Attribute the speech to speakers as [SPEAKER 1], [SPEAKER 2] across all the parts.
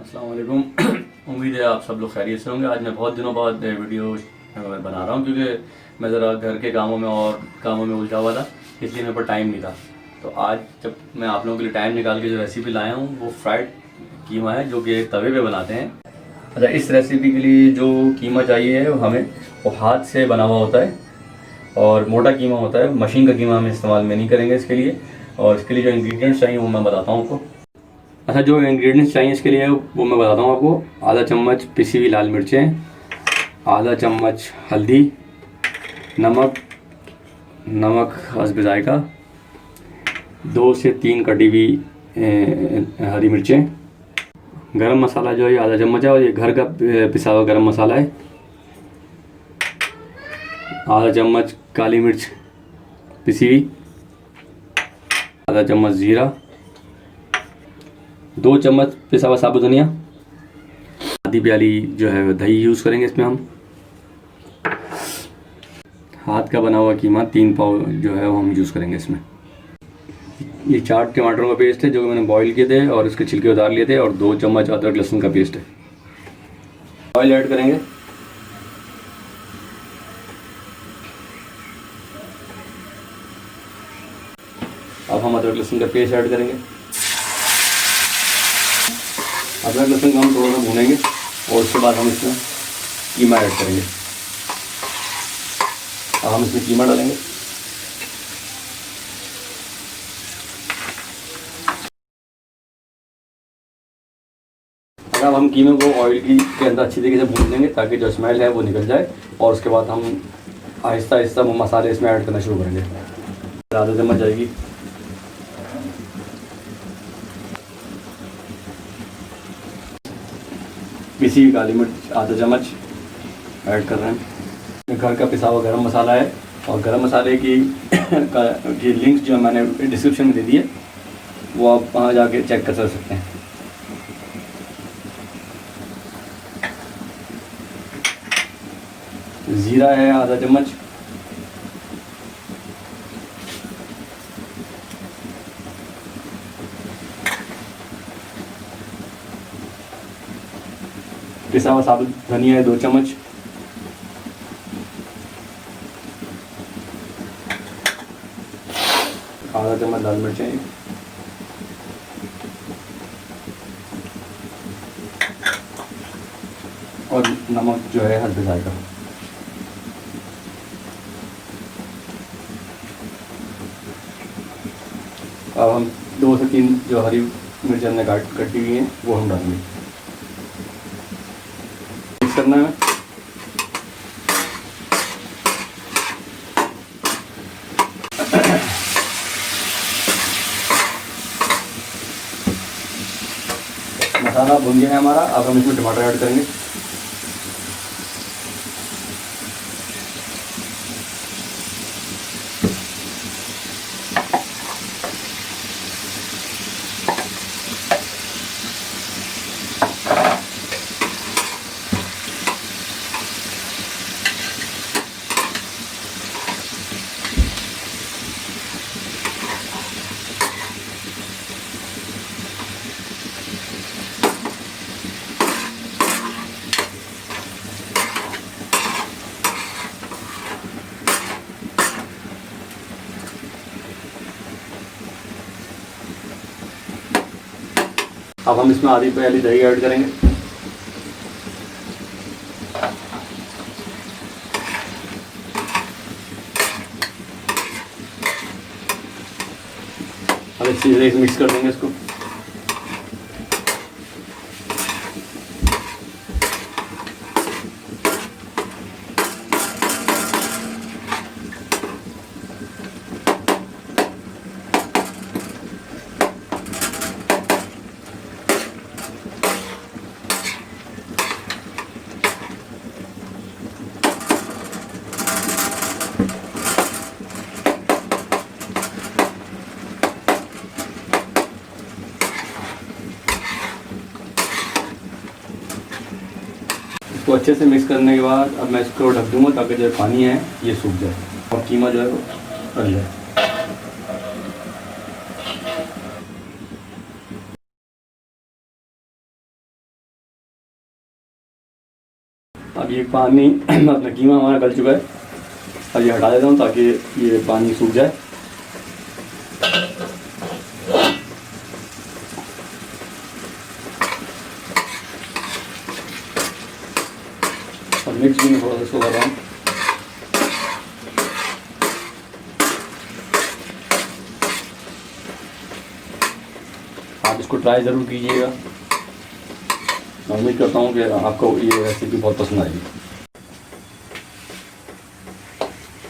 [SPEAKER 1] अस्सलाम वालेकुम। उम्मीद है आप सब लोग खैरियत से होंगे। आज मैं बहुत दिनों बाद वीडियो बना रहा हूँ क्योंकि मैं ज़रा घर के कामों में और कामों में उलझा हुआ था, इसलिए मेरे पास टाइम नहीं था। तो आज जब मैं आप लोगों के लिए टाइम निकाल के जो रेसिपी लाया हूँ वो फ्राइड कीमा है, जो कि तवे पे बनाते हैं। अच्छा, इस रेसिपी के लिए जो कीमा चाहिए है हमें, वो हाथ से बना हुआ होता है और मोटा कीमा होता है। मशीन का कीमा हम इस्तेमाल में नहीं करेंगे इसके लिए। और इसके लिए जो इंग्रेडिएंट्स चाहिए वो मैं बताता हूँ आपको। अच्छा, जो इंग्रेडिएंट्स चाहिए इसके लिए वो मैं बताता हूँ आपको। आधा चम्मच पिसी हुई लाल मिर्चें, आधा चम्मच हल्दी, नमक हस्ब जायका, 2 से 3 कटी हुई हरी मिर्चें, गरम मसाला जो है आधा चम्मच है और ये घर का पिसा हुआ गरम मसाला है, आधा चम्मच काली मिर्च पिसी हुई, आधा चम्मच ज़ीरा, 2 चम्मच पिसा हुआ साबुत धनिया, आधी प्याली जो है दही यूज़ करेंगे इसमें हम। हाथ का बना हुआ कीमा 3 पाव जो है वो हम यूज़ करेंगे इसमें। ये 4 टमाटरों का पेस्ट है जो कि मैंने बॉईल किए थे और इसके छिलके उतार लिए थे, और 2 चम्मच अदरक लहसुन का पेस्ट है। ऑयल ऐड करेंगे। अब हम अदरक लहसुन का पेस्ट ऐड करेंगे। अदरक लहसुन को हम थोड़ा सा भूनेंगे और उसके बाद हम इसमें कीमा ऐड करेंगे। अब हम इसमें कीमा डालेंगे। अब हम कीमे को ऑयल के अंदर अच्छी तरीके से भून देंगे ताकि जो स्मेल है वो निकल जाए, और उसके बाद हम आहिस्ता आहिस्ता मसाले इसमें ऐड करना शुरू करेंगे। आधा चम्मच जाएगी, पिसी हुई काली मिर्च आधा चम्मच ऐड कर रहे हैं। घर का पिसा हुआ गरम मसाला है, और गरम मसाले की लिंक्स जो मैंने डिस्क्रिप्शन में दे दी है वो आप वहाँ जाके चेक कर सकते हैं। ज़ीरा है आधा चम्मच, पिसा हुआ साबुत धनिया है 2 चम्मच, आधा चम्मच लाल मिर्चें, और नमक जो है हल्दी जायका। अब हम 2 से 3 जो हरी मिर्च हमने कटी हुई हैं वो हम डालेंगे। मिक्स करना है। मसाला भुन गया है हमारा। अब हम इसमें टमाटर ऐड करेंगे। अब हम इसमें आधी प्याली दही ऐड करेंगे। अब अच्छी तरह से मिक्स कर देंगे इसको। इसको अच्छे से मिक्स करने के बाद अब मैं इसको ढक दूँगा ताकि जो पानी है ये सूख जाए और कीमा जो है वो गल जाए। अब ये पानी अपना कीमा हमारा गल चुका है। अब ये हटा देता हूँ ताकि ये पानी सूख जाए। और मिक्स भी मैं थोड़ा सा इसको कर रहा हूँ। आप इसको ट्राई ज़रूर कीजिएगा। मैं उम्मीद करता हूँ कि आपको ये रेसिपी बहुत पसंद आएगी।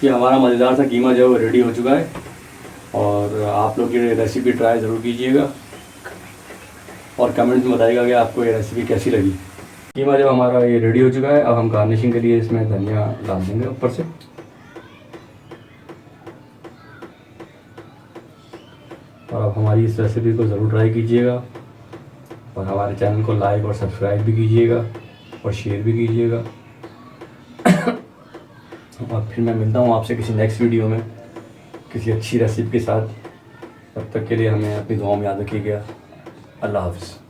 [SPEAKER 1] ये हमारा मज़ेदार सा कीमा जो है रेडी हो चुका है और आप लोग ये रेसिपी ट्राई ज़रूर कीजिएगा और कमेंट्स में बताइएगा कि आपको ये रेसिपी कैसी लगी। कीमा जब हमारा ये रेडी हो चुका है, अब हम गार्निशिंग के लिए इसमें धनिया डाल देंगे ऊपर से। और आप हमारी इस रेसिपी को ज़रूर ट्राई कीजिएगा और हमारे चैनल को लाइक और सब्सक्राइब भी कीजिएगा और शेयर भी कीजिएगा। और फिर मैं मिलता हूँ आपसे किसी नेक्स्ट वीडियो में किसी अच्छी रेसिपी के साथ। तब तक के लिए हमें अपनी दुआओं में याद रखिएगा। अल्लाह हाफ़िज़।